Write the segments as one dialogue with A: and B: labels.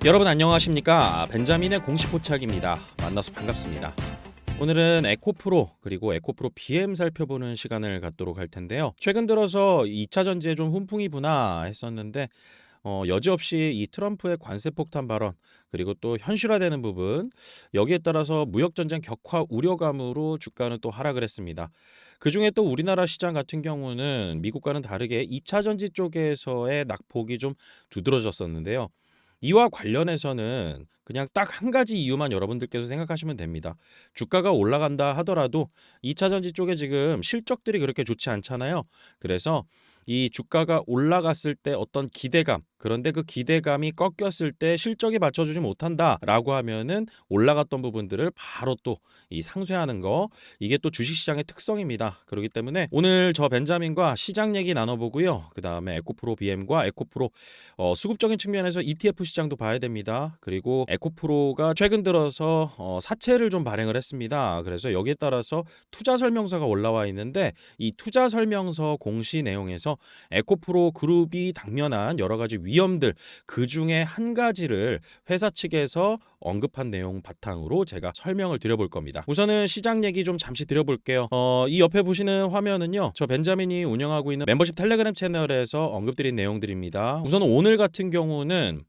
A: 여러분 안녕하십니까? 벤자민의 공식 포착입니다. 만나서 반갑습니다. 오늘은 에코프로 그리고 에코프로 BM 살펴보는 시간을 갖도록 할 텐데요. 최근 들어서 2차 전지에 좀 훈풍이 부나 했었는데 여지없이 이 트럼프의 관세 폭탄 발언 그리고 또 현실화되는 부분 여기에 따라서 무역 전쟁 격화 우려감으로 주가는 또 하락을 했습니다. 그중에 또 우리나라 시장 같은 경우는 미국과는 다르게 2차 전지 쪽에서의 낙폭이 좀 두드러졌었는데요. 이와 관련해서는 그냥 딱 한 가지 이유만 여러분들께서 생각하시면 됩니다. 주가가 올라간다 하더라도 2차 전지 쪽에 지금 실적들이 그렇게 좋지 않잖아요. 그래서 이 주가가 올라갔을 때 어떤 기대감, 그런데 그 기대감이 꺾였을 때 실적이 받쳐주지 못한다라고 하면은 올라갔던 부분들을 바로 또 이 상쇄하는 거, 이게 또 주식시장의 특성입니다. 그렇기 때문에 오늘 저 벤자민과 시장 얘기 나눠보고요. 그 다음에 에코프로 BM과 에코프로 수급적인 측면에서 ETF 시장도 봐야 됩니다. 그리고 에코프로가 최근 들어서 사채를 좀 발행을 했습니다. 그래서 여기에 따라서 투자 설명서가 올라와 있는데 이 투자 설명서 공시 내용에서 에코프로 그룹이 당면한 여러 가지 위험들 그 중에 한 가지를 회사 측에서 언급한 내용 바탕으로 제가 설명을 드려볼 겁니다. 우선은 시장 얘기 좀 잠시 드려볼게요. 이 옆에 보시는 화면은요, 저 벤자민이 운영하고 있는 멤버십 텔레그램 채널에서 언급드린 내용들입니다. 우선 오늘 같은 경우는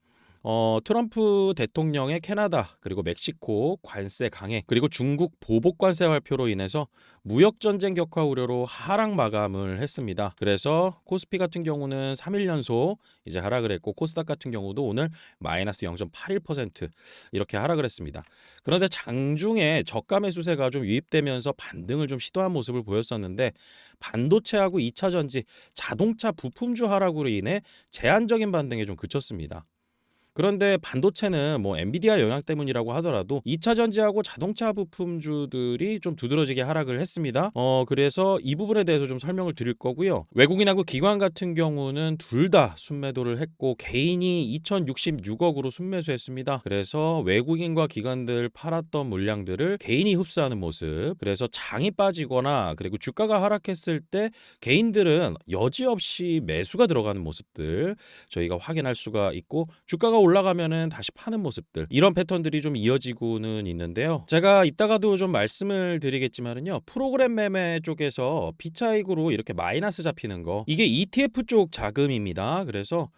A: 트럼프 대통령의 캐나다 그리고 멕시코 관세 강행 그리고 중국 보복 관세 발표로 인해서 무역 전쟁 격화 우려로 하락 마감을 했습니다. 그래서 코스피 같은 경우는 3일 연속 이제 하락을 했고 코스닥 같은 경우도 오늘 마이너스 0.81% 이렇게 하락을 했습니다. 그런데 장중에 저가 매수세가 좀 유입되면서 반등을 좀 시도한 모습을 보였었는데 반도체하고 2차 전지, 자동차 부품주 하락으로 인해 제한적인 반등에 좀 그쳤습니다. 그런데 반도체는 뭐 엔비디아 영향 때문이라고 하더라도 2차 전지하고 자동차 부품주들이 좀 두드러지게 하락을 했습니다. 그래서 이 부분에 대해서 좀 설명을 드릴 거고요. 외국인하고 기관 같은 경우는 둘 다 순매도를 했고 개인이 2,066억으로 순매수했습니다. 그래서 외국인과 기관들 팔았던 물량들을 개인이 흡수하는 모습. 그래서 장이 빠지거나 그리고 주가가 하락했을 때 개인들은 여지없이 매수가 들어가는 모습들 저희가 확인할 수가 있고 주가가 올라가면은 다시 파는 모습들 이런 패턴들이 좀 이어지고는 있는데요. 제가 이따가도 좀 말씀을 드리겠지만은요. 프로그램 매매 쪽에서 비차익으로 이렇게 마이너스 잡히는 거 이게 ETF 쪽 자금입니다. 그래서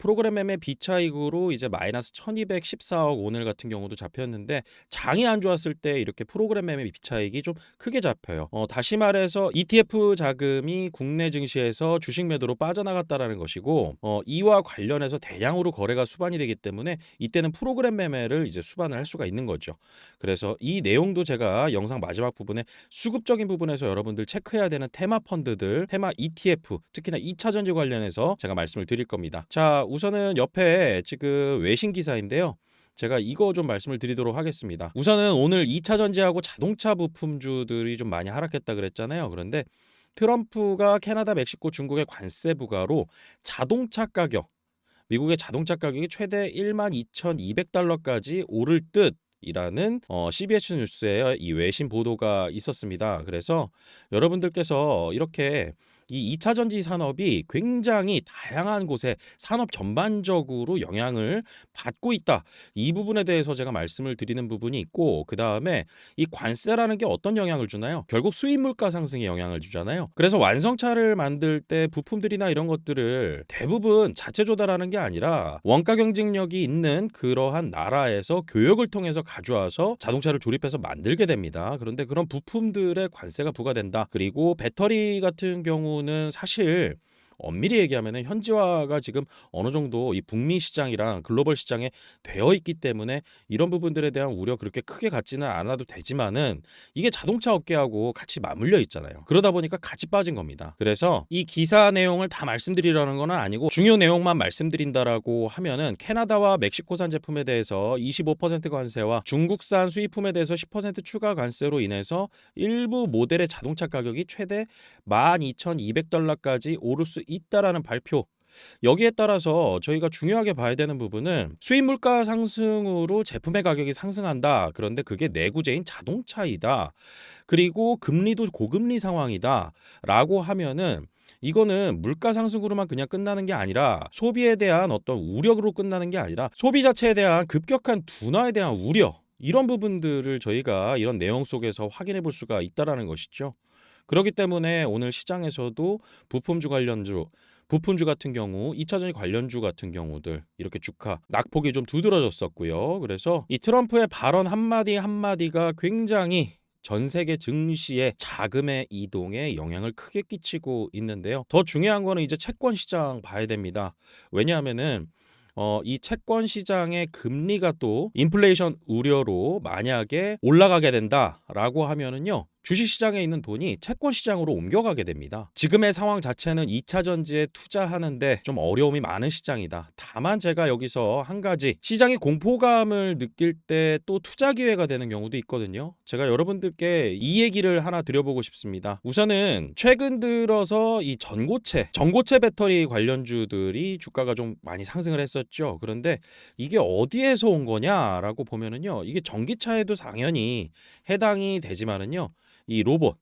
A: 프로그램 매매 비차익으로 이제 마이너스 1214억 오늘 같은 경우도 잡혔는데 장이 안 좋았을 때 이렇게 프로그램 매매 비차익이 좀 크게 잡혀요. 다시 말해서 ETF 자금이 국내 증시에서 주식 매도로 빠져나갔다라는 것이고 이와 관련해서 대량으로 거래가 수반이 되기 때문에 이때는 프로그램 매매를 이제 수반을 할 수가 있는 거죠. 그래서 이 내용도 제가 영상 마지막 부분에 수급적인 부분에서 여러분들 체크해야 되는 테마 펀드들, 테마 ETF, 특히나 2차 전지 관련해서 제가 말씀을 드릴 겁니다. 자, 우선은 옆에 지금 외신 기사인데요. 제가 이거 좀 말씀을 드리도록 하겠습니다. 우선은 오늘 2차 전지하고 자동차 부품주들이 좀 많이 하락했다 그랬잖아요. 그런데 트럼프가 캐나다, 멕시코, 중국의 관세 부과로 자동차 가격, 미국의 자동차 가격이 최대 12,200달러까지 오를 듯 이라는 CBS 뉴스의 이 외신 보도가 있었습니다. 그래서 여러분들께서 이렇게 이 2차 전지 산업이 굉장히 다양한 곳에 산업 전반적으로 영향을 받고 있다. 이 부분에 대해서 제가 말씀을 드리는 부분이 있고 그다음에 이 관세라는 게 어떤 영향을 주나요? 결국 수입 물가 상승에 영향을 주잖아요. 그래서 완성차를 만들 때 부품들이나 이런 것들을 대부분 자체 조달하는 게 아니라 원가 경쟁력이 있는 그러한 나라에서 교역을 통해서 가져와서 자동차를 조립해서 만들게 됩니다. 그런데 그런 부품들의 관세가 부과된다. 그리고 배터리 같은 경우는 사실 엄밀히 얘기하면 현지화가 지금 어느 정도 이 북미 시장이랑 글로벌 시장에 되어 있기 때문에 이런 부분들에 대한 우려 그렇게 크게 갖지는 않아도 되지만은 이게 자동차 업계하고 같이 맞물려 있잖아요. 그러다 보니까 같이 빠진 겁니다. 그래서 이 기사 내용을 다 말씀드리려는 건 아니고 중요 내용만 말씀드린다라고 하면은 캐나다와 멕시코산 제품에 대해서 25% 관세와 중국산 수입품에 대해서 10% 추가 관세로 인해서 일부 모델의 자동차 가격이 최대 12,200달러까지 오를 수 있다라는 발표 여기에 따라서 저희가 중요하게 봐야 되는 부분은 수입 물가 상승으로 제품의 가격이 상승한다. 그런데 그게 내구재인 자동차이다. 그리고 금리도 고금리 상황이다라고 하면은 이거는 물가 상승으로만 그냥 끝나는 게 아니라 소비에 대한 어떤 우려로 끝나는 게 아니라 소비 자체에 대한 급격한 둔화에 대한 우려 이런 부분들을 저희가 이런 내용 속에서 확인해 볼 수가 있다라는 것이죠. 그렇기 때문에 오늘 시장에서도 부품주 관련주 부품주 같은 경우 2차전지 관련주 같은 경우들 이렇게 주가 낙폭이 좀 두드러졌었고요. 그래서 이 트럼프의 발언 한마디 한마디가 굉장히 전 세계 증시의 자금의 이동에 영향을 크게 끼치고 있는데요. 더 중요한 거는 이제 채권 시장 봐야 됩니다. 왜냐하면은 이 채권 시장의 금리가 또 인플레이션 우려로 만약에 올라가게 된다라고 하면은요. 주식 시장에 있는 돈이 채권 시장으로 옮겨가게 됩니다. 지금의 상황 자체는 2차 전지에 투자하는데 좀 어려움이 많은 시장이다. 다만 제가 여기서 한 가지 시장이 공포감을 느낄 때 또 투자 기회가 되는 경우도 있거든요. 제가 여러분들께 이 얘기를 하나 드려보고 싶습니다. 우선은 최근 들어서 이 전고체 배터리 관련주들이 주가가 좀 많이 상승을 했었죠. 그런데 이게 어디에서 온 거냐라고 보면은요. 이게 전기차에도 당연히 해당이 되지만은요. 이 로봇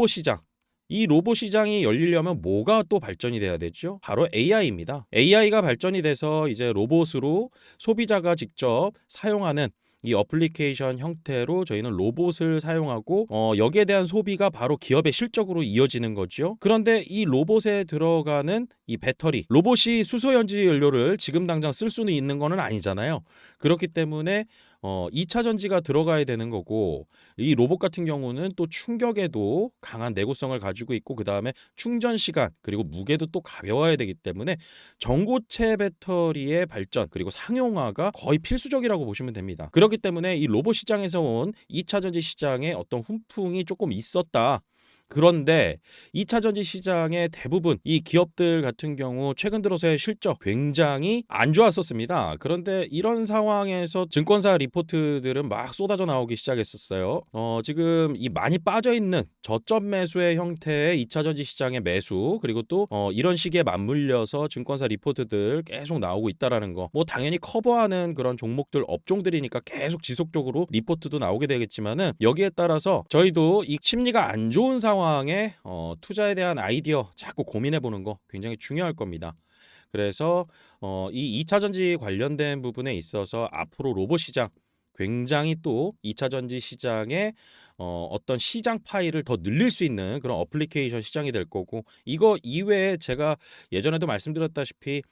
A: 시장이 열리려면 뭐가 또 발전이 돼야 되죠? 바로 AI입니다. AI가 발전이 돼서 이제 로봇으로 소비자가 직접 사용하는 이 어플리케이션 형태로 저희는 로봇을 사용하고 여기에 대한 소비가 바로 기업의 실적으로 이어지는 거죠. 그런데 이 로봇에 들어가는 이 배터리, 로봇이 수소연지 연료를 지금 당장 쓸 수는 있는 거는 아니잖아요. 그렇기 때문에 2차 전지가 들어가야 되는 거고 이 로봇 같은 경우는 또 충격에도 강한 내구성을 가지고 있고 그다음에 충전 시간 그리고 무게도 또 가벼워야 되기 때문에 전고체 배터리의 발전 그리고 상용화가 거의 필수적이라고 보시면 됩니다. 그렇기 때문에 이 로봇 시장에서 온 2차 전지 시장에 어떤 훈풍이 조금 있었다. 그런데 2차 전지 시장의 대부분 이 기업들 같은 경우 최근 들어서의 실적 굉장히 안 좋았었습니다. 그런데 이런 상황에서 증권사 리포트들은 막 쏟아져 나오기 시작했었어요. 지금 이 많이 빠져 있는 저점 매수의 형태의 2차 전지 시장의 매수 그리고 또 이런 시기에 맞물려서 증권사 리포트들 계속 나오고 있다라는 거. 뭐 당연히 커버하는 그런 종목들 업종들이니까 계속 지속적으로 리포트도 나오게 되겠지만은 여기에 따라서 저희도 이 심리가 안 좋은 상황에 투자에 대한 아이디어 자꾸 고민해 보는 거 굉장히 중요할 겁니다. 그래서 이 2차 전지 관련된 부분에 있어서 앞으로 로봇 시장 굉장히 또 2차 전지 시장의 어떤 시장 파일을 더 늘릴 수 있는 그런 어플리케이션 시장이 될 거고 이거 이외에 제가 예전에도 말씀드렸다시피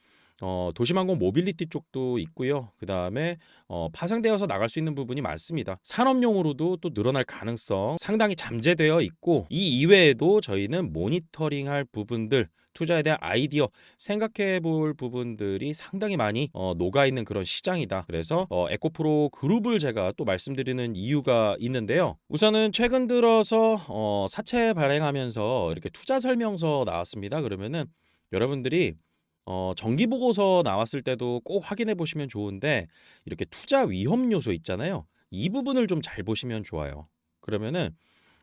A: 도시항공 모빌리티 쪽도 있고요. 그다음에 파생되어서 나갈 수 있는 부분이 많습니다. 산업용으로도 또 늘어날 가능성 상당히 잠재되어 있고 이 이외에도 저희는 모니터링할 부분들 투자에 대한 아이디어 생각해 볼 부분들이 상당히 많이 녹아 있는 그런 시장이다. 그래서 에코프로 그룹을 제가 또 말씀드리는 이유가 있는데요. 우선은 최근 들어서 사채 발행하면서 이렇게 투자 설명서 나왔습니다. 그러면은 여러분들이 정기 보고서 나왔을 때도 꼭 확인해 보시면 좋은데 이렇게 투자 위험 요소 있잖아요. 이 부분을 좀 잘 보시면 좋아요. 그러면은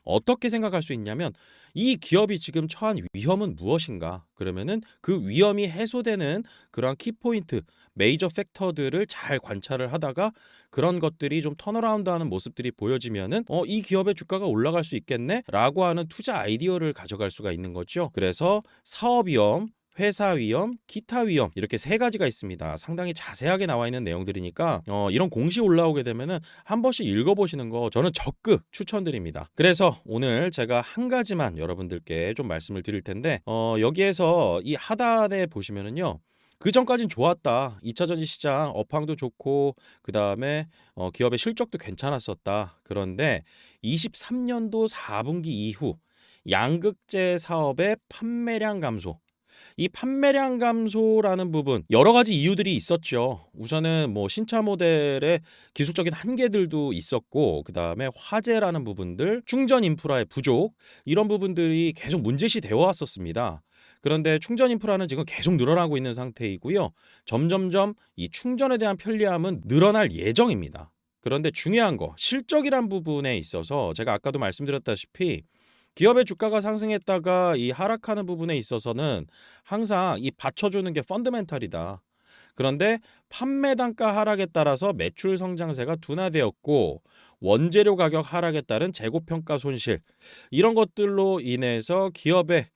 A: 어떻게 생각할 수 있냐면 이 기업이 지금 처한 위험은 무엇인가? 그러면은 그 위험이 해소되는 그러한 키포인트, 메이저 팩터들을 잘 관찰을 하다가 그런 것들이 좀 턴어라운드하는 모습들이 보여지면은 이 기업의 주가가 올라갈 수 있겠네라고 하는 투자 아이디어를 가져갈 수가 있는 거죠. 그래서 사업 위험 회사 위험, 기타 위험 이렇게 세 가지가 있습니다. 상당히 자세하게 나와 있는 내용들이니까 이런 공시 올라오게 되면은 한 번씩 읽어보시는 거 저는 적극 추천드립니다. 그래서 오늘 제가 한 가지만 여러분들께 좀 말씀을 드릴 텐데 여기에서 이 하단에 보시면은요. 그 전까진 좋았다. 2차 전지 시장 업황도 좋고 그 다음에 기업의 실적도 괜찮았었다. 그런데 23년도 4분기 이후 양극재 사업의 판매량 감소 이 판매량 감소라는 부분 여러 가지 이유들이 있었죠. 우선은 뭐 신차 모델의 기술적인 한계들도 있었고 그다음에 화재라는 부분들, 충전 인프라의 부족 이런 부분들이 계속 문제시 되어 왔었습니다. 그런데 충전 인프라는 지금 계속 늘어나고 있는 상태이고요. 점점점 이 충전에 대한 편리함은 늘어날 예정입니다. 그런데 중요한 거 실적이란 부분에 있어서 제가 아까도 말씀드렸다시피 기업의 주가가 상승했다가 이 하락하는 부분에 있어서는 항상 이 받쳐주는 게 펀더멘탈이다. 그런데 판매 단가 하락에 따라서 매출 성장세가 둔화되었고 원재료 가격 하락에 따른 재고 평가 손실 이런 것들로 인해서 기업의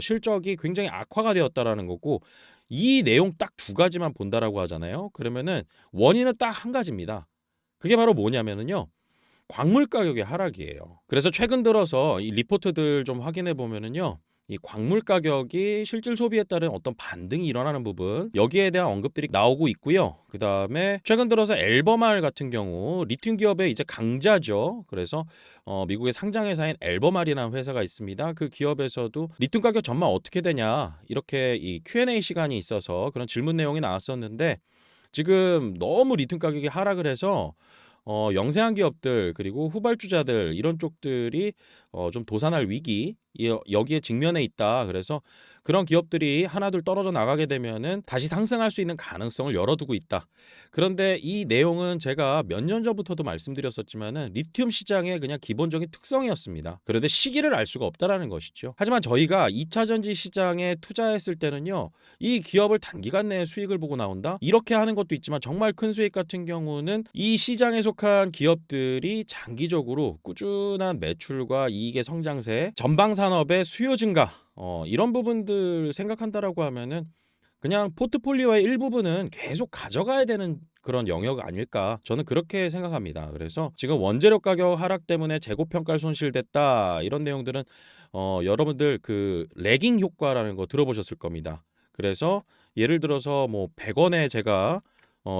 A: 실적이 굉장히 악화가 되었다라는 거고 이 내용 딱 두 가지만 본다라고 하잖아요. 그러면은 원인은 딱 한 가지입니다. 그게 바로 뭐냐면은요. 광물 가격의 하락이에요. 그래서 최근 들어서 이 리포트들 좀 확인해 보면은요. 이 광물 가격이 실질 소비에 따른 어떤 반등이 일어나는 부분 여기에 대한 언급들이 나오고 있고요. 그다음에 최근 들어서 앨범알 같은 경우 리튬 기업의 이제 강자죠. 그래서 미국의 상장 회사인 앨범알이라는 회사가 있습니다. 그 기업에서도 리튬 가격 전망 어떻게 되냐 이렇게 이 Q&A 시간이 있어서 그런 질문 내용이 나왔었는데 지금 너무 리튬 가격이 하락을 해서 영세한 기업들 그리고 후발주자들 이런 쪽들이 좀 도산할 위기 여기에 직면해 있다. 그래서 그런 기업들이 하나둘 떨어져 나가게 되면은 다시 상승할 수 있는 가능성을 열어두고 있다. 그런데 이 내용은 제가 몇 년 전부터도 말씀드렸었지만은 리튬 시장의 그냥 기본적인 특성이었습니다. 그런데 시기를 알 수가 없다라는 것이죠. 하지만 저희가 2차 전지 시장에 투자했을 때는요. 이 기업을 단기간 내에 수익을 보고 나온다. 이렇게 하는 것도 있지만 정말 큰 수익 같은 경우는 이 시장에 속한 기업들이 장기적으로 꾸준한 매출과 이익의 성장세, 전방 산업의 수요 증가 이런 부분들 생각한다라고 하면은 그냥 포트폴리오의 일부분은 계속 가져가야 되는 그런 영역 아닐까 저는 그렇게 생각합니다. 그래서 지금 원재료 가격 하락 때문에 재고 평가를 손실됐다 이런 내용들은 여러분들 그 레깅 효과라는 거 들어보셨을 겁니다. 그래서 예를 들어서 뭐 100원에 제가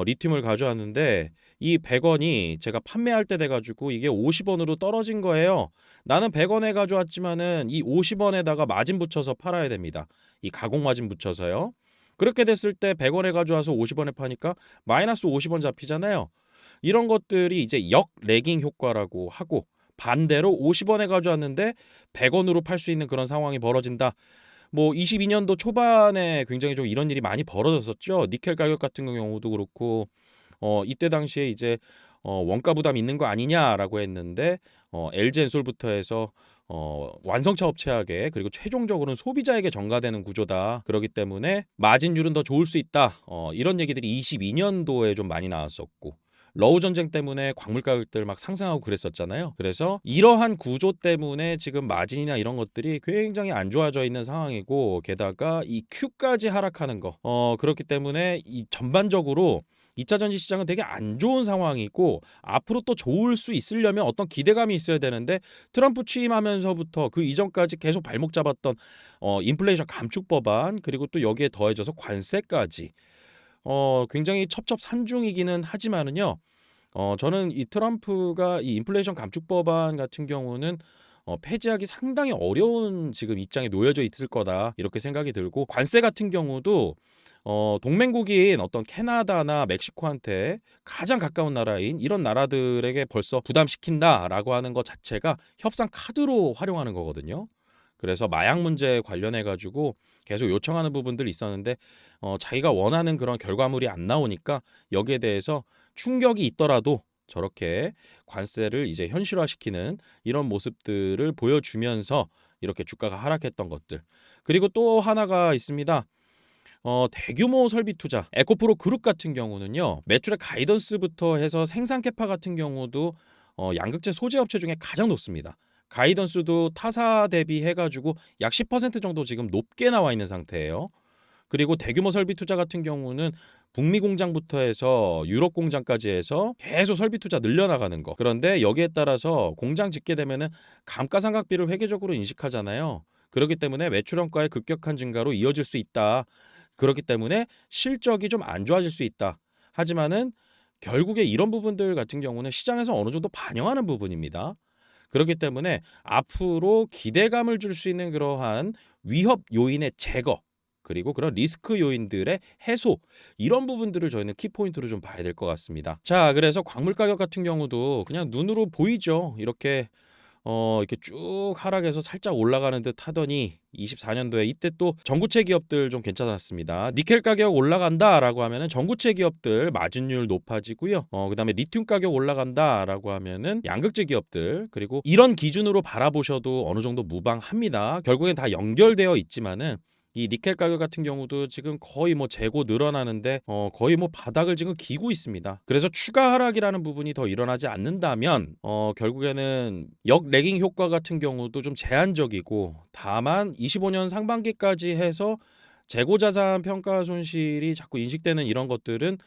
A: 리튬을 가져왔는데 이 100원이 제가 판매할 때 돼가지고 이게 50원으로 떨어진 거예요. 나는 100원에 가져왔지만은 이 50원에다가 마진 붙여서 팔아야 됩니다. 이 가공 마진 붙여서요. 그렇게 됐을 때 100원에 가져와서 50원에 파니까 마이너스 50원 잡히잖아요. 이런 것들이 이제 역 레깅 효과라고 하고 반대로 50원에 가져왔는데 100원으로 팔 수 있는 그런 상황이 벌어진다. 뭐 22년도 초반에 굉장히 좀 이런 일이 많이 벌어졌었죠. 니켈 가격 같은 경우도 그렇고 이때 당시에 이제 원가 부담 있는 거 아니냐라고 했는데 LG엔솔부터 해서 완성차 업체에게 그리고 최종적으로는 소비자에게 전가되는 구조다. 그렇기 때문에 마진율은 더 좋을 수 있다. 이런 얘기들이 22년도에 좀 많이 나왔었고 러우 전쟁 때문에 광물 가격들 막 상승하고 그랬었잖아요. 그래서 이러한 구조 때문에 지금 마진이나 이런 것들이 굉장히 안 좋아져 있는 상황이고 게다가 이 Q까지 하락하는 거 그렇기 때문에 이 전반적으로 2차 전지 시장은 되게 안 좋은 상황이고 앞으로 또 좋을 수 있으려면 어떤 기대감이 있어야 되는데 트럼프 취임하면서부터 그 이전까지 계속 발목 잡았던 인플레이션 감축 법안 그리고 또 여기에 더해져서 관세까지 굉장히 첩첩산중이기는 하지만은요. 저는 이 트럼프가 이 인플레이션 감축 법안 같은 경우는 폐지하기 상당히 어려운 지금 입장에 놓여져 있을 거다 이렇게 생각이 들고 관세 같은 경우도 동맹국인 어떤 캐나다나 멕시코한테 가장 가까운 나라인 이런 나라들에게 벌써 부담시킨다라고 하는 것 자체가 협상 카드로 활용하는 거거든요. 그래서 마약 문제 관련해 가지고 계속 요청하는 부분들이 있었는데 자기가 원하는 그런 결과물이 안 나오니까 여기에 대해서 충격이 있더라도 저렇게 관세를 이제 현실화시키는 이런 모습들을 보여주면서 이렇게 주가가 하락했던 것들. 그리고 또 하나가 있습니다. 대규모 설비 투자 에코프로 그룹 같은 경우는요. 매출의 가이던스부터 해서 생산 캐파 같은 경우도 양극재 소재 업체 중에 가장 높습니다. 가이던스도 타사 대비해 가지고 약 10% 정도 지금 높게 나와 있는 상태예요. 그리고 대규모 설비 투자 같은 경우는 북미 공장부터 해서 유럽 공장까지 해서 계속 설비 투자 늘려나가는 거. 그런데 여기에 따라서 공장 짓게 되면은 감가상각비를 회계적으로 인식하잖아요. 그렇기 때문에 매출 원가의 급격한 증가로 이어질 수 있다. 그렇기 때문에 실적이 좀 안 좋아질 수 있다. 하지만은 결국에 이런 부분들 같은 경우는 시장에서 어느 정도 반영하는 부분입니다. 그렇기 때문에 앞으로 기대감을 줄 수 있는 그러한 위협 요인의 제거 그리고 그런 리스크 요인들의 해소 이런 부분들을 저희는 키포인트로 좀 봐야 될 것 같습니다. 자, 그래서 광물 가격 같은 경우도 그냥 눈으로 보이죠. 이렇게 이렇게 쭉 하락해서 살짝 올라가는 듯 하더니 24년도에 이때 또 전구체 기업들 좀 괜찮았습니다. 니켈 가격 올라간다라고 하면은 전구체 기업들 마진율 높아지고요. 그다음에 리튬 가격 올라간다라고 하면은 양극재 기업들, 그리고 이런 기준으로 바라보셔도 어느 정도 무방합니다. 결국엔 다 연결되어 있지만은 이 니켈 가격 같은 경우도 지금 거의 뭐 재고 늘어나는데 거의 뭐 바닥을 지금 기고 있습니다. 그래서 추가 하락이라는 부분이 더 일어나지 않는다면 결국에는 역레깅 효과 같은 경우도 좀 제한적이고, 다만 25년 상반기까지 해서 재고 자산 평가 손실이 자꾸 인식되는 이런 것들은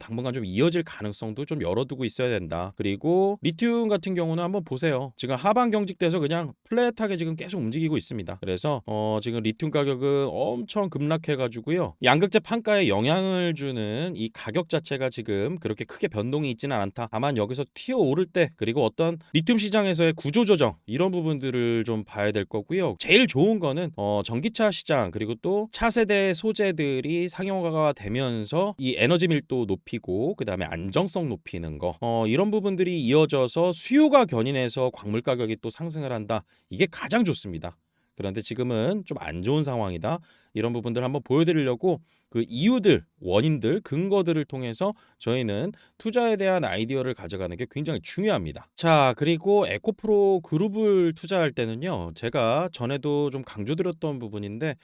A: 당분간 좀 이어질 가능성도 좀 열어두고 있어야 된다. 그리고 리튬 같은 경우는 한번 보세요. 지금 하반 경직돼서 그냥 플랫하게 지금 계속 움직이고 있습니다. 그래서 지금 리튬 가격은 엄청 급락해가지고요. 양극재 판가에 영향을 주는 이 가격 자체가 지금 그렇게 크게 변동이 있지는 않다. 다만 여기서 튀어오를 때, 그리고 어떤 리튬 시장에서의 구조조정 이런 부분들을 좀 봐야 될 거고요. 제일 좋은 거는 전기차 시장, 그리고 또 차세대 소재들이 상용화가 되면서 이 에너지 밀도 높이고 그다음에 안정성 높이는 거, 이런 부분들이 이어져서 수요가 견인해서 광물 가격이 또 상승을 한다. 이게 가장 좋습니다. 그런데 지금은 좀 안 좋은 상황이다. 이런 부분들 한번 보여드리려고 그 이유들, 원인들, 근거들을 통해서 저희는 투자에 대한 아이디어를 가져가는 게 굉장히 중요합니다. 자, 그리고 에코프로 그룹을 투자할 때는요, 제가 전에도 좀 강조드렸던 부분인데,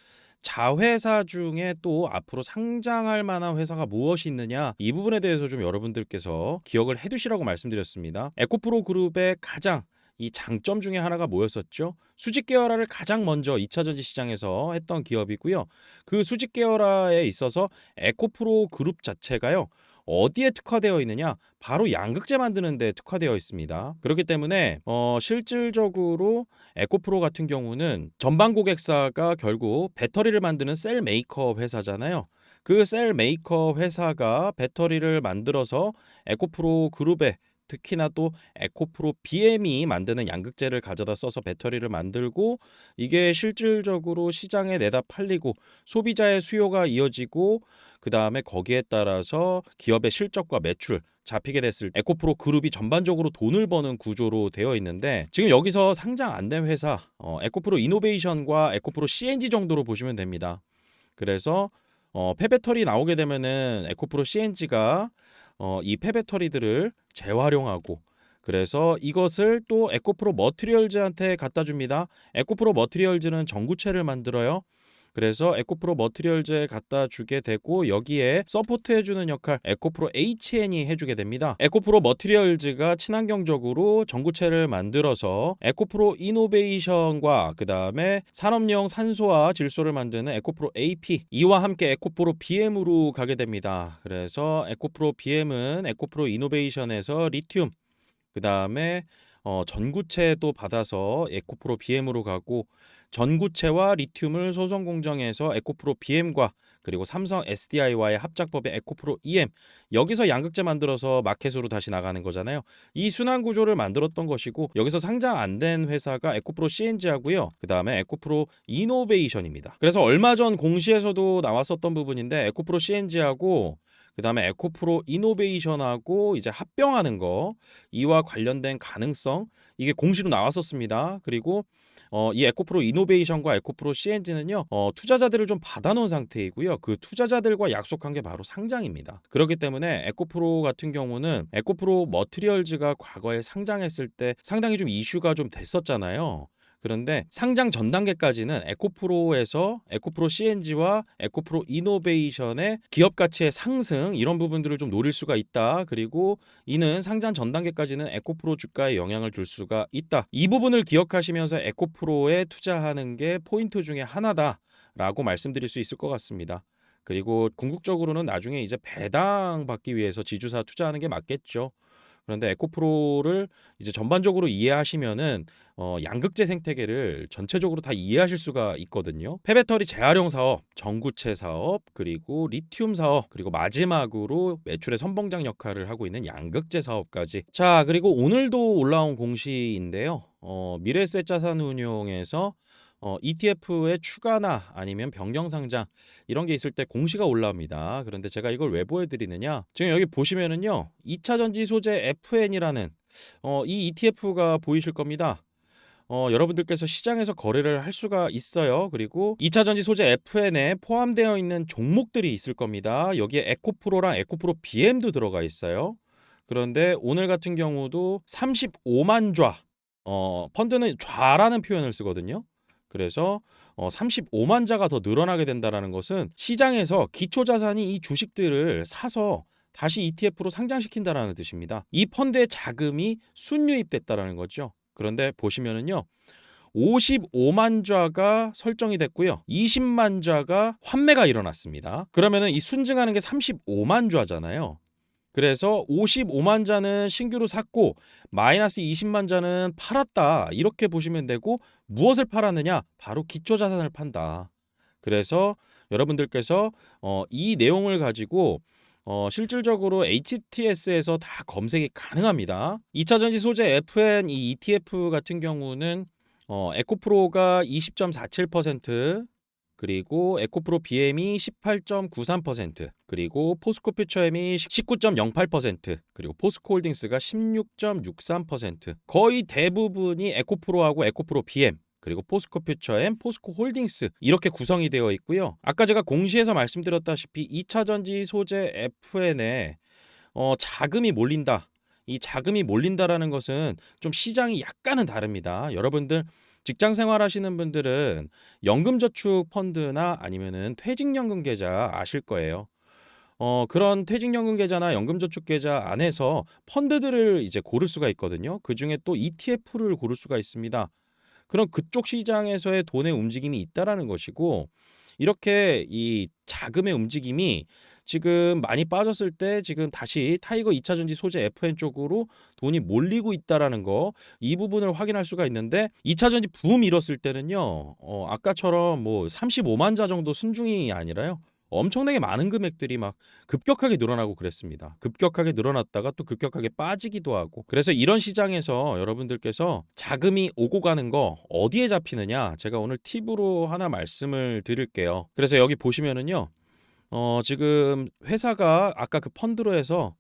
A: 자회사 중에 또 앞으로 상장할 만한 회사가 무엇이 있느냐, 이 부분에 대해서 좀 여러분들께서 기억을 해두시라고 말씀드렸습니다. 에코프로 그룹의 가장 이 장점 중에 하나가 뭐였었죠? 수직 계열화를 가장 먼저 2차전지 시장에서 했던 기업이고요. 그 수직 계열화에 있어서 에코프로 그룹 자체가요, 어디에 특화되어 있느냐? 바로 양극재 만드는 데 특화되어 있습니다. 그렇기 때문에 실질적으로 에코프로 같은 경우는 전방 고객사가 결국 배터리를 만드는 셀 메이커 회사잖아요. 그 셀 메이커 회사가 배터리를 만들어서 에코프로 그룹에, 특히나 또 에코프로 BM이 만드는 양극재를 가져다 써서 배터리를 만들고, 이게 실질적으로 시장에 내다 팔리고 소비자의 수요가 이어지고, 그 다음에 거기에 따라서 기업의 실적과 매출 잡히게 됐을 때 에코프로 그룹이 전반적으로 돈을 버는 구조로 되어 있는데, 지금 여기서 상장 안 된 회사 에코프로 이노베이션과 에코프로 CNG 정도로 보시면 됩니다. 그래서 폐배터리 나오게 되면은 에코프로 CNG가 이 폐배터리들을 재활용하고, 그래서 이것을 또 에코프로 머티리얼즈한테 갖다 줍니다. 에코프로 머티리얼즈는 전구체를 만들어요. 그래서 에코프로 머티리얼즈에 갖다 주게 되고, 여기에 서포트해주는 역할 에코프로 HN이 해주게 됩니다. 에코프로 머티리얼즈가 친환경적으로 전구체를 만들어서 에코프로 이노베이션과 그 다음에 산업용 산소와 질소를 만드는 에코프로 AP, 이와 함께 에코프로 BM으로 가게 됩니다. 그래서 에코프로 BM은 에코프로 이노베이션에서 리튬, 그 다음에 전구체도 받아서 에코프로 BM으로 가고, 전구체와 리튬을 소선 공정해서 에코프로 BM과 그리고 삼성 SDI와의 합작법의 에코프로 EM, 여기서 양극재 만들어서 마켓으로 다시 나가는 거잖아요. 이 순환 구조를 만들었던 것이고, 여기서 상장 안 된 회사가 에코프로 CNG하고요. 그 다음에 에코프로 이노베이션입니다. 그래서 얼마 전 공시에서도 나왔었던 부분인데, 에코프로 CNG하고 그 다음에 에코프로 이노베이션하고 이제 합병하는 거, 이와 관련된 가능성, 이게 공시로 나왔었습니다. 그리고 이 에코프로 이노베이션과 에코프로 CNG는요, 투자자들을 좀 받아놓은 상태이고요. 그 투자자들과 약속한 게 바로 상장입니다. 그렇기 때문에 에코프로 같은 경우는 에코프로 머티리얼즈가 과거에 상장했을 때 상당히 좀 이슈가 좀 됐었잖아요. 그런데 상장 전 단계까지는 에코프로에서 에코프로 CNG와 에코프로 이노베이션의 기업 가치의 상승, 이런 부분들을 좀 노릴 수가 있다. 그리고 이는 상장 전 단계까지는 에코프로 주가에 영향을 줄 수가 있다. 이 부분을 기억하시면서 에코프로에 투자하는 게 포인트 중에 하나다라고 말씀드릴 수 있을 것 같습니다. 그리고 궁극적으로는 나중에 이제 배당 받기 위해서 지주사 투자하는 게 맞겠죠. 그런데 에코프로를 이제 전반적으로 이해하시면은 양극재 생태계를 전체적으로 다 이해하실 수가 있거든요. 폐배터리 재활용 사업, 전구체 사업, 그리고 리튬 사업, 그리고 마지막으로 매출의 선봉장 역할을 하고 있는 양극재 사업까지. 자, 그리고 오늘도 올라온 공시인데요. 미래에셋 자산운용에서 ETF의 추가나 아니면 변경 상장, 이런 게 있을 때 공시가 올라옵니다. 그런데 제가 이걸 왜 보여드리느냐, 지금 여기 보시면은요, 2차전지 소재 FN이라는 이 ETF가 보이실 겁니다. 여러분들께서 시장에서 거래를 할 수가 있어요. 그리고 2차 전지 소재 FN에 포함되어 있는 종목들이 있을 겁니다. 여기에 에코프로랑 에코프로 BM도 들어가 있어요. 그런데 오늘 같은 경우도 35만 좌, 펀드는 좌라는 표현을 쓰거든요. 그래서 35만 자가 더 늘어나게 된다는 것은 시장에서 기초자산이 이 주식들을 사서 다시 ETF로 상장시킨다라는 뜻입니다. 이 펀드의 자금이 순유입됐다라는 거죠. 그런데 보시면은요. 55만 좌가 설정이 됐고요. 20만 좌가 환매가 일어났습니다. 그러면은 이 순증하는 게 35만 좌잖아요. 그래서 55만 자는 신규로 샀고 마이너스 20만 자는 팔았다. 이렇게 보시면 되고 무엇을 팔았느냐? 바로 기초자산을 판다. 그래서 여러분들께서 이 내용을 가지고 실질적으로 HTS에서 다 검색이 가능합니다. 2차 전지 소재 FN 이 ETF 같은 경우는 에코프로가 20.47%, 그리고 에코프로 BM이 18.93%, 그리고 포스코 퓨처엠이 19.08%, 그리고 포스코 홀딩스가 16.63%. 거의 대부분이 에코프로하고 에코프로 BM, 그리고 포스코 퓨처엠, 포스코 홀딩스 이렇게 구성이 되어 있고요. 아까 제가 공시에서 말씀드렸다시피 2차 전지 소재 FN에 자금이 몰린다. 이 자금이 몰린다라는 것은 좀 시장이 약간은 다릅니다. 여러분들 직장 생활하시는 분들은 연금저축 펀드나 아니면은 퇴직연금 계좌 아실 거예요. 그런 퇴직연금 계좌나 연금저축 계좌 안에서 펀드들을 이제 고를 수가 있거든요. 그 중에 또 ETF를 고를 수가 있습니다. 그럼 그쪽 시장에서의 돈의 움직임이 있다라는 것이고, 이렇게 이 자금의 움직임이 지금 많이 빠졌을 때 지금 다시 타이거 2차 전지 소재 FN 쪽으로 돈이 몰리고 있다라는 거, 이 부분을 확인할 수가 있는데 2차 전지 붐 일었을 때는요. 아까처럼 뭐 35만 자 정도 순중이 아니라요. 엄청나게 많은 금액들이 막 급격하게 늘어나고 그랬습니다. 급격하게 늘어났다가 또 급격하게 빠지기도 하고. 그래서 이런 시장에서 여러분들께서 자금이 오고 가는 거 어디에 잡히느냐, 제가 오늘 팁으로 하나 말씀을 드릴게요. 그래서 여기 보시면은요. 지금 회사가 아까 그 펀드로 해서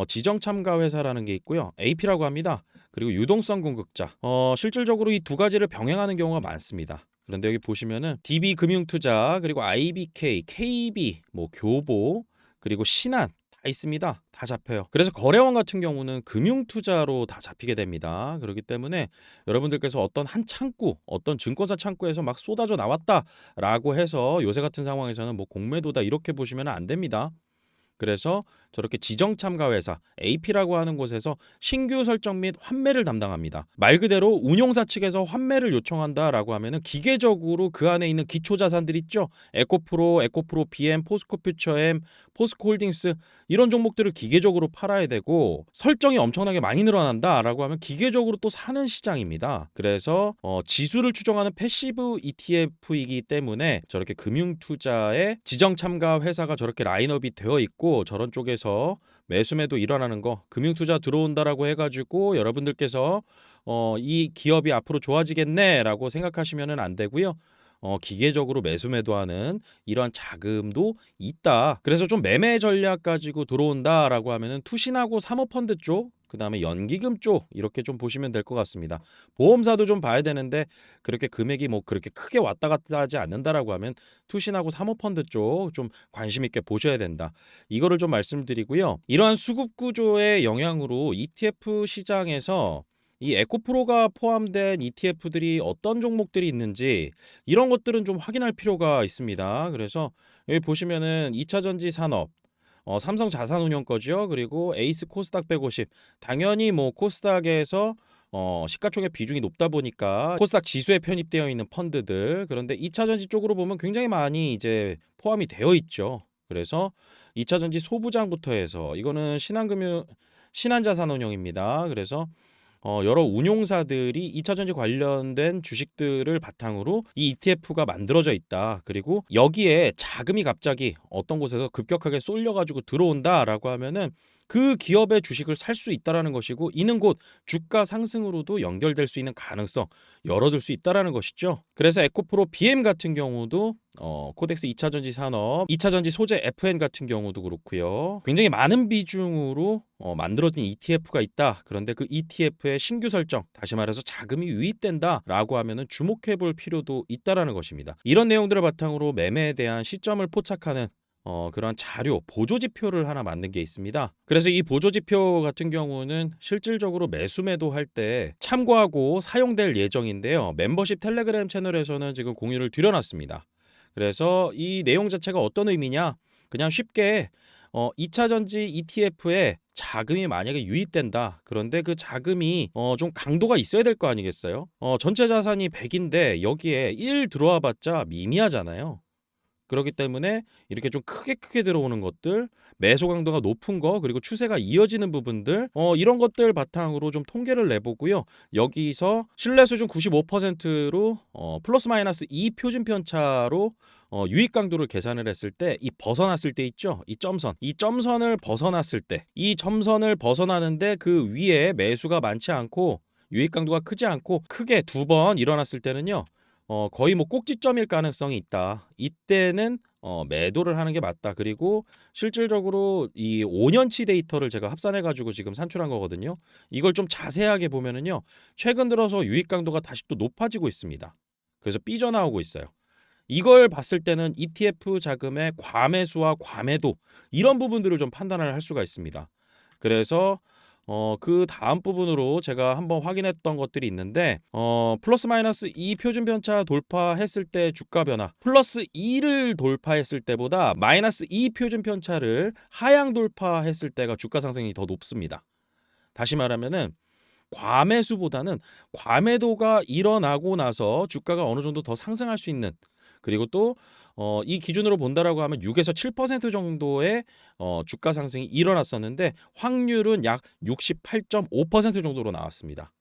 A: 지정 참가 회사라는 게 있고요. AP라고 합니다. 그리고 유동성 공급자. 실질적으로 이 두 가지를 병행하는 경우가 많습니다. 그런데 여기 보시면은 DB 금융투자, 그리고 IBK, KB, 뭐 교보, 그리고 신한 다 있습니다. 다 잡혀요. 그래서 거래원 같은 경우는 금융투자로 다 잡히게 됩니다. 그렇기 때문에 여러분들께서 어떤 한 창구, 어떤 증권사 창구에서 막 쏟아져 나왔다라고 해서 요새 같은 상황에서는 뭐 공매도다 이렇게 보시면 안 됩니다. 그래서 저렇게 지정 참가 회사 AP라고 하는 곳에서 신규 설정 및 환매를 담당합니다. 말 그대로 운용사 측에서 환매를 요청한다라고 하면은 기계적으로 그 안에 있는 기초 자산들 있죠. 에코프로, 에코프로 BM, 포스코 퓨처엠, 포스코 홀딩스 이런 종목들을 기계적으로 팔아야 되고, 설정이 엄청나게 많이 늘어난다라고 하면 기계적으로 또 사는 시장입니다. 그래서 지수를 추정하는 패시브 ETF이기 때문에 저렇게 금융 투자에 지정 참가 회사가 저렇게 라인업이 되어 있고, 저런 쪽에서 매수매도 일어나는 거, 금융 투자 들어온다라고 해가지고 여러분들께서 이 기업이 앞으로 좋아지겠네라고 생각하시면은 안 되고요. 기계적으로 매수매도하는 이러한 자금도 있다. 그래서 좀 매매 전략 가지고 들어온다라고 하면은 투신하고 사모펀드 쪽, 그다음에 연기금 쪽 이렇게 좀 보시면 될 것 같습니다. 보험사도 좀 봐야 되는데 그렇게 금액이 뭐 그렇게 크게 왔다 갔다 하지 않는다라고 하면 투신하고 사모펀드 쪽 좀 관심 있게 보셔야 된다. 이거를 좀 말씀드리고요. 이러한 수급 구조의 영향으로 ETF 시장에서 이 에코프로가 포함된 ETF들이 어떤 종목들이 있는지 이런 것들은 좀 확인할 필요가 있습니다. 그래서 여기 보시면은 2차 전지 산업, 삼성 자산운용 거죠. 그리고 에이스 코스닥 150. 당연히 뭐 코스닥에서 시가총액 비중이 높다 보니까 코스닥 지수에 편입되어 있는 펀드들. 그런데 2차 전지 쪽으로 보면 굉장히 많이 이제 포함이 되어 있죠. 그래서 2차 전지 소부장부터 해서 이거는 신한자산운용입니다. 그래서 여러 운용사들이 2차 전지 관련된 주식들을 바탕으로 이 ETF가 만들어져 있다. 그리고 여기에 자금이 갑자기 어떤 곳에서 급격하게 쏠려가지고 들어온다라고 하면은 그 기업의 주식을 살 수 있다라는 것이고, 이는 곧 주가 상승으로도 연결될 수 있는 가능성 열어둘 수 있다라는 것이죠. 그래서 에코프로 BM 같은 경우도 코덱스 2차전지 산업, 2차전지 소재 FN 같은 경우도 그렇고요. 굉장히 많은 비중으로 만들어진 ETF가 있다. 그런데 그 ETF의 신규 설정, 다시 말해서 자금이 유입된다라고 하면은 주목해 볼 필요도 있다라는 것입니다. 이런 내용들을 바탕으로 매매에 대한 시점을 포착하는 그런 자료, 보조지표를 하나 만든 게 있습니다. 그래서 이 보조지표 같은 경우는 실질적으로 매수 매도할 때 참고하고 사용될 예정인데요. 멤버십 텔레그램 채널에서는 지금 공유를 드려놨습니다. 그래서 이 내용 자체가 어떤 의미냐? 그냥 쉽게 2차전지 ETF에 자금이 만약에 유입된다. 그런데 그 자금이 좀 강도가 있어야 될 거 아니겠어요? 전체 자산이 100인데 여기에 1 들어와 봤자 미미하잖아요. 그렇기 때문에 이렇게 좀 크게 들어오는 것들, 매수 강도가 높은 거, 그리고 추세가 이어지는 부분들, 이런 것들 바탕으로 좀 통계를 내보고요. 여기서 신뢰 수준 95%로 플러스 마이너스 2 표준 편차로 유익 강도를 계산을 했을 때, 이 벗어났을 때 있죠, 이 점선을 벗어났을 때, 이 점선을 벗어나는데 그 위에 매수가 많지 않고 유익 강도가 크지 않고 크게 2번 일어났을 때는요, 거의 뭐 꼭지점일 가능성이 있다. 이때는 매도를 하는 게 맞다. 그리고 실질적으로 이 5년치 데이터를 제가 합산해 가지고 지금 산출한 거거든요. 이걸 좀 자세하게 보면은요, 최근 들어서 유익 강도가 다시 또 높아지고 있습니다. 그래서 삐져나오고 있어요. 이걸 봤을 때는 ETF 자금의 과매수와 과매도, 이런 부분들을 좀 판단을 할 수가 있습니다. 그래서 그 다음 부분으로 제가 한번 확인했던 것들이 있는데, 플러스 마이너스 2 표준 편차 돌파했을 때 주가 변화, 플러스 2를 돌파했을 때보다 마이너스 2 표준 편차를 하향 돌파했을 때가 주가 상승이 더 높습니다. 다시 말하면은 과매수보다는 과매도가 일어나고 나서 주가가 어느 정도 더 상승할 수 있는, 그리고 또 이 기준으로 본다라고 하면 6에서 7% 정도의 주가 상승이 일어났었는데, 확률은 약 68.5% 정도로 나왔습니다.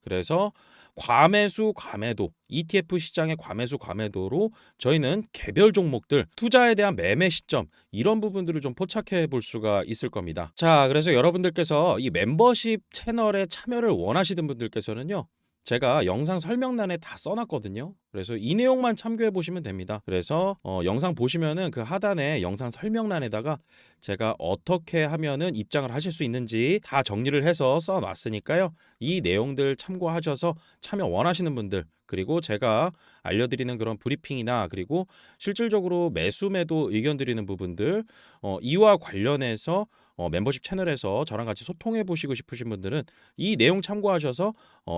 A: 그래서 과매수, 과매도, ETF 시장의 과매수, 과매도로 저희는 개별 종목들, 투자에 대한 매매 시점, 이런 부분들을 좀 포착해 볼 수가 있을 겁니다. 자, 그래서 여러분들께서 이 멤버십 채널에 참여를 원하시는 분들께서는요, 제가 영상 설명란에 다 써놨거든요. 그래서 이 내용만 참고해 보시면 됩니다. 그래서 영상 보시면은 그 하단에 영상 설명란에다가 제가 어떻게 하면은 입장을 하실 수 있는지 다 정리를 해서 써놨으니까요. 이 내용들 참고하셔서 참여 원하시는 분들, 그리고 제가 알려드리는 그런 브리핑이나, 그리고 실질적으로 매수 매도 의견 드리는 부분들, 이와 관련해서 멤버십 채널에서 저랑 같이 소통해 보시고 싶으신 분들은 이 내용 참고하셔서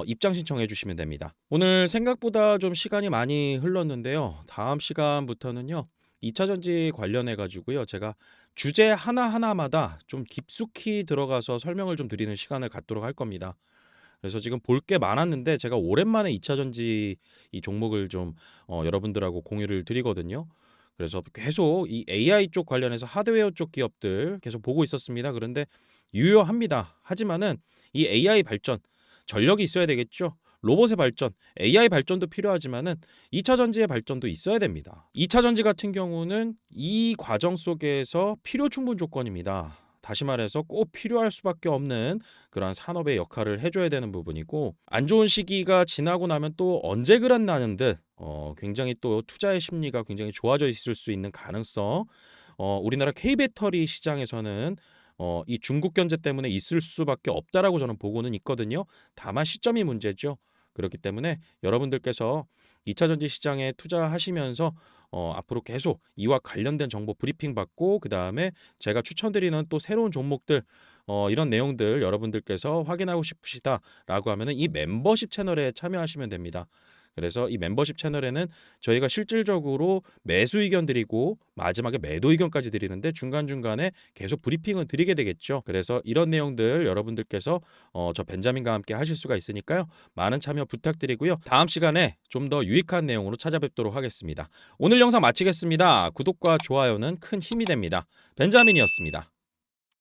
A: 입장 신청해 주시면 됩니다. 오늘 생각보다 좀 시간이 많이 흘렀는데요. 다음 시간부터는요, 2차전지 관련해 가지고요, 제가 주제 하나하나마다 좀 깊숙이 들어가서 설명을 좀 드리는 시간을 갖도록 할 겁니다. 그래서 지금 볼 게 많았는데 제가 오랜만에 2차전지 이 종목을 좀 여러분들하고 공유를 드리거든요. 그래서 계속 이 AI 쪽 관련해서 하드웨어 쪽 기업들 계속 보고 있었습니다. 그런데 유효합니다. 하지만은 이 AI 발전, 전력이 있어야 되겠죠. 로봇의 발전, AI 발전도 필요하지만은 2차 전지의 발전도 있어야 됩니다. 2차 전지 같은 경우는 이 과정 속에서 필요 충분 조건입니다. 다시 말해서 꼭 필요할 수밖에 없는 그런 산업의 역할을 해줘야 되는 부분이고, 안 좋은 시기가 지나고 나면 또 언제 그랬나는 듯 굉장히 또 투자의 심리가 굉장히 좋아져 있을 수 있는 가능성, 우리나라 K배터리 시장에서는 이 중국 견제 때문에 있을 수밖에 없다라고 저는 보고는 있거든요. 다만 시점이 문제죠. 그렇기 때문에 여러분들께서 2차 전지 시장에 투자하시면서 앞으로 계속 이와 관련된 정보 브리핑 받고, 그 다음에 제가 추천드리는 또 새로운 종목들, 이런 내용들 여러분들께서 확인하고 싶으시다라고 하면은 이 멤버십 채널에 참여하시면 됩니다. 그래서 이 멤버십 채널에는 저희가 실질적으로 매수 의견 드리고 마지막에 매도 의견까지 드리는데, 중간중간에 계속 브리핑은 드리게 되겠죠. 그래서 이런 내용들 여러분들께서 저 벤자민과 함께 하실 수가 있으니까요. 많은 참여 부탁드리고요. 다음 시간에 좀 더 유익한 내용으로 찾아뵙도록 하겠습니다. 오늘 영상 마치겠습니다. 구독과 좋아요는 큰 힘이 됩니다. 벤자민이었습니다.